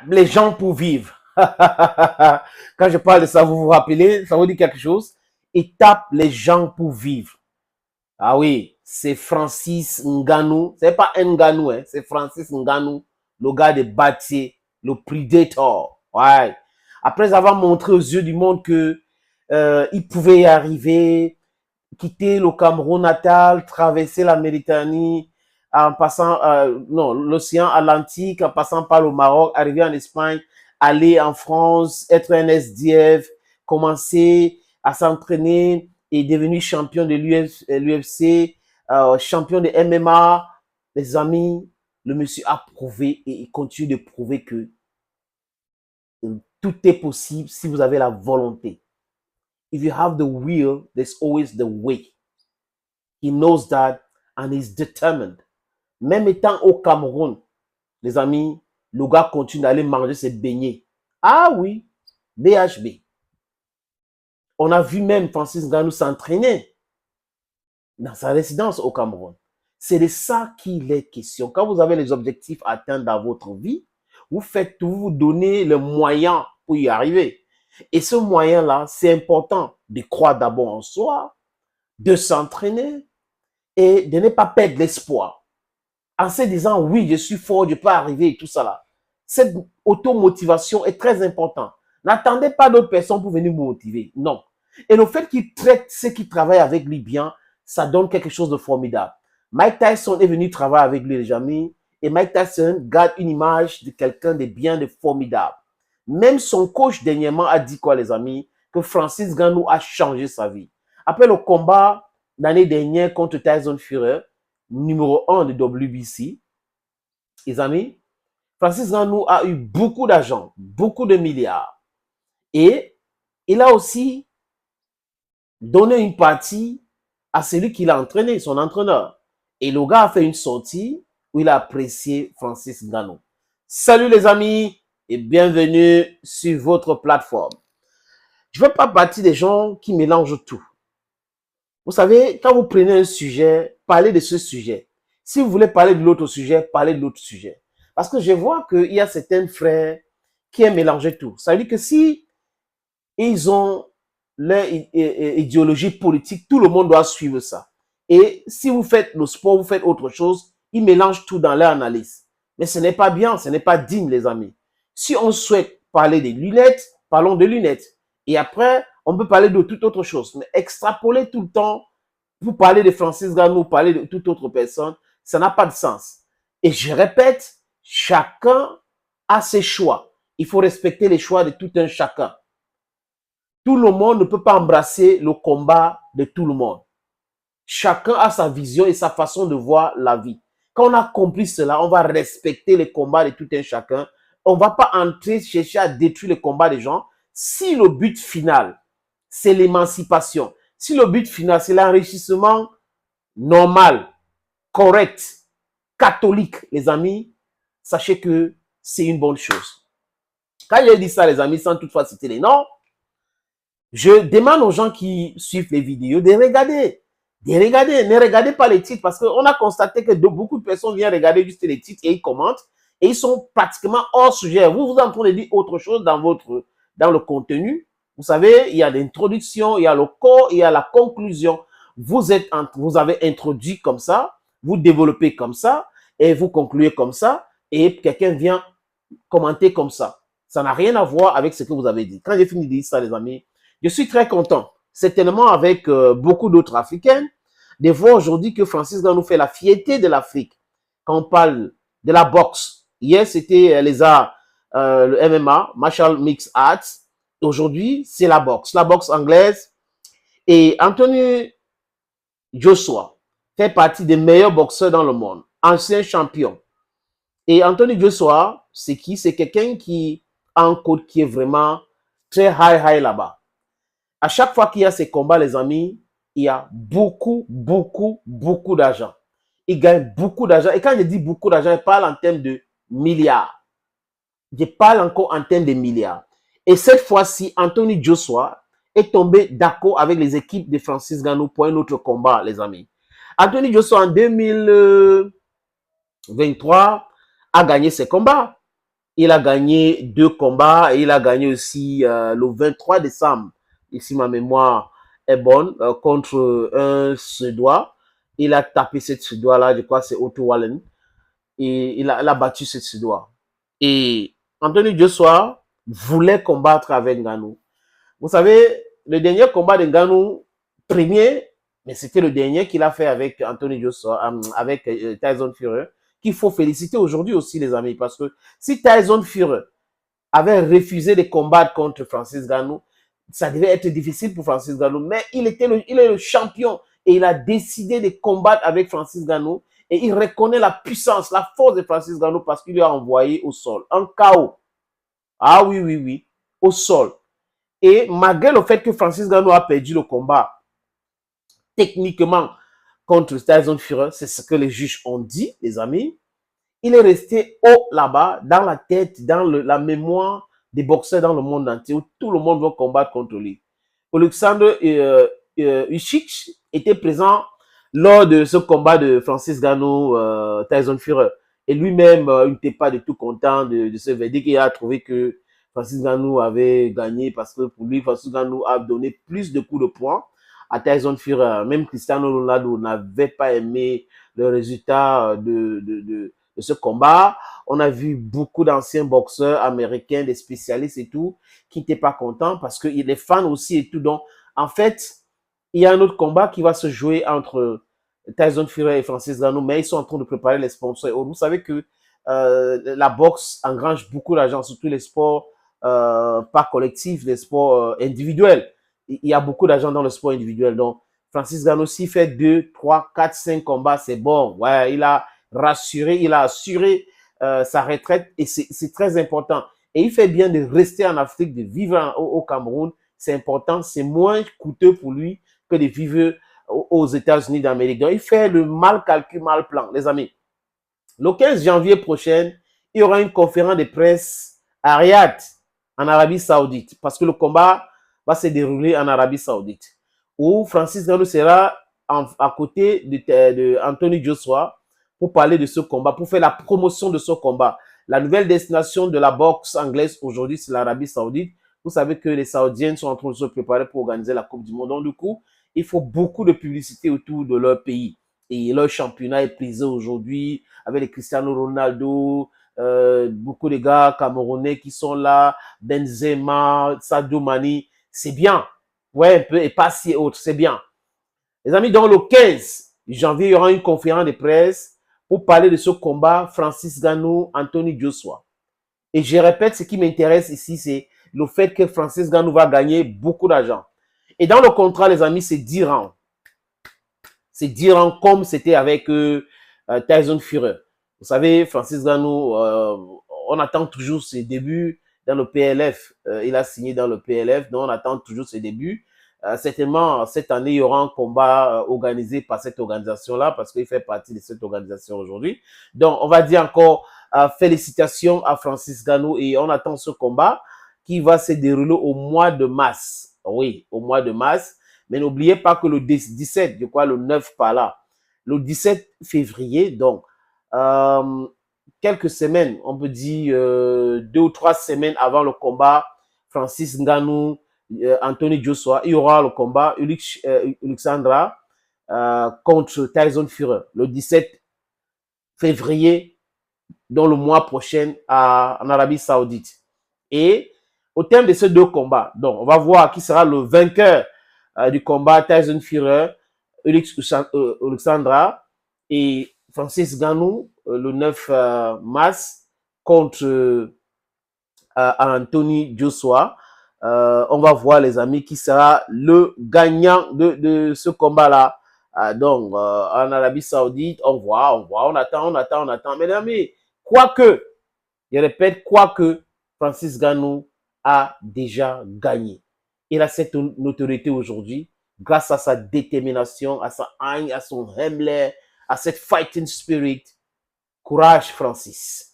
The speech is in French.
les gens pour vivre. Quand je parle de ça, vous vous rappelez, ça vous dit quelque chose? Il tape les gens pour vivre. Ah oui, c'est Francis Ngannou. C'est pas Ngannou, hein, c'est Francis Ngannou, le gars de Batié, le Predator. Ouais. Après avoir montré aux yeux du monde que il pouvait y arriver, quitter le Cameroun natal, traverser la Méditerranée, en passant, non, l'océan Atlantique, en passant par le Maroc, arriver en Espagne, aller en France, être un SDF, commencer à s'entraîner et devenir champion de l'UFC, champion de MMA. Les amis, le monsieur a prouvé et il continue de prouver que tout est possible si vous avez la volonté. If you have the will, there's always the way. He knows that and he's determined. Même étant au Cameroun, les amis, le gars continue d'aller manger ses beignets. Ah oui, BHB. On a vu même Francis Ngannou s'entraîner dans sa résidence au Cameroun. C'est de ça qu'il est question. Quand vous avez les objectifs atteints dans votre vie, vous faites tout, vous donnez le moyen pour y arriver. Et ce moyen-là, c'est important de croire d'abord en soi, de s'entraîner et de ne pas perdre l'espoir. En se disant, oui, je suis fort, je peux arriver et tout ça là. Cette automotivation est très importante. N'attendez pas d'autres personnes pour venir vous motiver. Non. Et le fait qu'il traite ceux qui travaillent avec lui bien, ça donne quelque chose de formidable. Mike Tyson est venu travailler avec lui, les amis, et Mike Tyson garde une image de quelqu'un de bien, de formidable. Même son coach dernièrement a dit quoi, les amis? Que Francis Ngannou a changé sa vie. Après le combat l'année dernière contre Tyson Fury, numéro 1 de WBC, les amis, Francis Ngannou a eu beaucoup d'argent, beaucoup de milliards. Et il a aussi donné une partie à celui qui l'a entraîné, son entraîneur. Et le gars a fait une sortie où il a apprécié Francis Ngannou. Salut les amis et bienvenue sur votre plateforme. Je ne veux pas partir des gens qui mélangent tout. Vous savez, quand vous prenez un sujet, parlez de ce sujet. Si vous voulez parler de l'autre sujet, parlez de l'autre sujet. Parce que je vois qu'il y a certains frères qui aiment mélanger tout. Ça veut dire que si ils ont leur idéologie politique, tout le monde doit suivre ça. Et si vous faites le sport, vous faites autre chose, ils mélangent tout dans leur analyse. Mais ce n'est pas bien, ce n'est pas digne, les amis. Si on souhaite parler des lunettes, parlons de lunettes. Et après, on peut parler de toute autre chose. Mais extrapoler tout le temps, vous parlez de Francis Ngannou, parler de toute autre personne, ça n'a pas de sens. Et je répète, chacun a ses choix. Il faut respecter les choix de tout un chacun. Tout le monde ne peut pas embrasser le combat de tout le monde. Chacun a sa vision et sa façon de voir la vie. Quand on a compris cela, on va respecter les combats de tout un chacun. On ne va pas entrer, chercher à détruire les combats des gens. Si le but final, c'est l'émancipation, si le but final, c'est l'enrichissement normal, correct, catholique, les amis, sachez que c'est une bonne chose. Quand j'ai dit ça, les amis, sans toutefois citer les noms, je demande aux gens qui suivent les vidéos de regarder. Ne regardez pas les titres parce qu'on a constaté que beaucoup de personnes viennent regarder juste les titres et ils commentent et ils sont pratiquement hors sujet. Vous êtes en train de dire autre chose dans le contenu. Vous savez, il y a l'introduction, il y a le corps, il y a la conclusion. Vous avez introduit comme ça, vous développez comme ça et vous concluez comme ça et quelqu'un vient commenter comme ça. Ça n'a rien à voir avec ce que vous avez dit. Quand j'ai fini de dire ça, les amis, je suis très content. Certainement avec beaucoup d'autres Africains, de voir aujourd'hui que Francis Ngannou fait la fierté de l'Afrique. Quand on parle de la boxe, hier c'était les arts, le MMA, Martial Mixed Arts. Aujourd'hui, c'est la boxe anglaise. Et Anthony Joshua fait partie des meilleurs boxeurs dans le monde, ancien champion. Et Anthony Joshua, c'est qui? C'est quelqu'un qui a un code qui est vraiment très high là-bas. À chaque fois qu'il y a ces combats, les amis, il y a beaucoup d'argent. Il gagne beaucoup d'argent. Et quand je dis beaucoup d'argent, je parle en termes de milliards. Je parle encore en termes de milliards. Et cette fois-ci, Anthony Joshua est tombé d'accord avec les équipes de Francis Ngannou pour un autre combat, les amis. Anthony Joshua, en 2023, a gagné ses combats. Il a gagné 2 combats et il a gagné aussi le 23 décembre, ici ma mémoire est bonne, contre un Suédois. Il a tapé cette Suédois-là, je crois que c'est Otto Wallen, et il a battu cette Suédois. Et Anthony Joshua voulait combattre avec Ngannou. Vous savez, le dernier combat de Ngannou, premier, mais c'était le dernier qu'il a fait avec Anthony Joshua, avec Tyson Fury, qu'il faut féliciter aujourd'hui aussi, les amis, parce que si Tyson Fury avait refusé de combattre contre Francis Ngannou, ça devait être difficile pour Francis Ngannou, mais il est le champion et il a décidé de combattre avec Francis Ngannou et il reconnaît la puissance, la force de Francis Ngannou parce qu'il lui a envoyé au sol, en KO. Ah oui, oui, oui, au sol. Et malgré le fait que Francis Ngannou a perdu le combat techniquement contre Tyson Fury, c'est ce que les juges ont dit, les amis, il est resté haut là-bas, dans la tête, dans la mémoire des boxeurs dans le monde entier, où tout le monde veut combattre contre lui. Alexandre Usyk était présent lors de ce combat de Francis Ngannou, Tyson Fury. Et lui-même, il n'était pas du tout content de ce verdict. Il a trouvé que Francis Ngannou avait gagné parce que pour lui, Francis Ngannou a donné plus de coups de poing à Tyson Fury. Même Cristiano Ronaldo n'avait pas aimé le résultat de ce combat. On a vu beaucoup d'anciens boxeurs américains, des spécialistes et tout, qui n'étaient pas contents parce que les fans aussi et tout. Donc, en fait, il y a un autre combat qui va se jouer entre Tyson Fury et Francis Ngannou, mais ils sont en train de préparer les sponsors. Vous savez que la boxe engrange beaucoup d'argent, surtout les sports pas collectifs, les sports individuels. Il y a beaucoup d'argent dans le sport individuel. Donc, Francis Ngannou, s'il fait 2, 3, 4, 5 combats, c'est bon. Ouais, il a rassuré, il a assuré sa retraite et c'est très important. Et il fait bien de rester en Afrique, de vivre au Cameroun. C'est important, c'est moins coûteux pour lui que de vivre aux États-Unis d'Amérique. Donc, il fait le mal calcul, mal plan, les amis. Le 15 janvier prochain, il y aura une conférence de presse à Riyad, en Arabie Saoudite, parce que le combat va se dérouler en Arabie Saoudite, où Francis Ngannou sera à côté de Anthony Joshua pour parler de ce combat, pour faire la promotion de ce combat. La nouvelle destination de la boxe anglaise aujourd'hui, c'est l'Arabie Saoudite. Vous savez que les Saoudiens sont en train de se préparer pour organiser la Coupe du Monde. Donc, du coup, il faut beaucoup de publicité autour de leur pays. Et leur championnat est prisé aujourd'hui avec les Cristiano Ronaldo, beaucoup de gars camerounais qui sont là, Benzema, Sadio Mani. C'est bien. Ouais, un peu, et pas si autre, c'est bien. Les amis, dans le 15 janvier, il y aura une conférence de presse pour parler de ce combat Francis Ngannou, Anthony Joshua. Et je répète, ce qui m'intéresse ici, c'est le fait que Francis Ngannou va gagner beaucoup d'argent. Et dans le contrat, les amis, c'est 10 rangs. C'est 10 rangs comme c'était avec Tyson Fury. Vous savez, Francis Ngannou, on attend toujours ses débuts dans le PLF. Il a signé dans le PLF, donc on attend toujours ses débuts. Certainement, cette année, il y aura un combat organisé par cette organisation-là, parce qu'il fait partie de cette organisation aujourd'hui. Donc, on va dire encore félicitations à Francis Ngannou et on attend ce combat qui va se dérouler au mois de mars. Oui, au mois de mars. Mais n'oubliez pas que le 17, je crois le 9 par là, le 17 février, donc, quelques semaines, on peut dire 2 ou 3 semaines avant le combat, Francis Ngannou, Anthony Joshua, il y aura le combat Alexandra contre Tyson Fury, le 17 février, dans le mois prochain en Arabie Saoudite. Et au terme de ces 2 combats, donc, on va voir qui sera le vainqueur du combat Tyson Fury, Alexandra et Francis Ngannou le 9 mars contre Anthony Joshua. On va voir, les amis, qui sera le gagnant de ce combat-là. Donc, en Arabie Saoudite, on voit, on attend. Mais, les amis, quoique, je répète, quoique Francis Ngannou a déjà gagné. Il a cette notoriété aujourd'hui grâce à sa détermination, à sa haine, à son humble, à cette fighting spirit. Courage, Francis.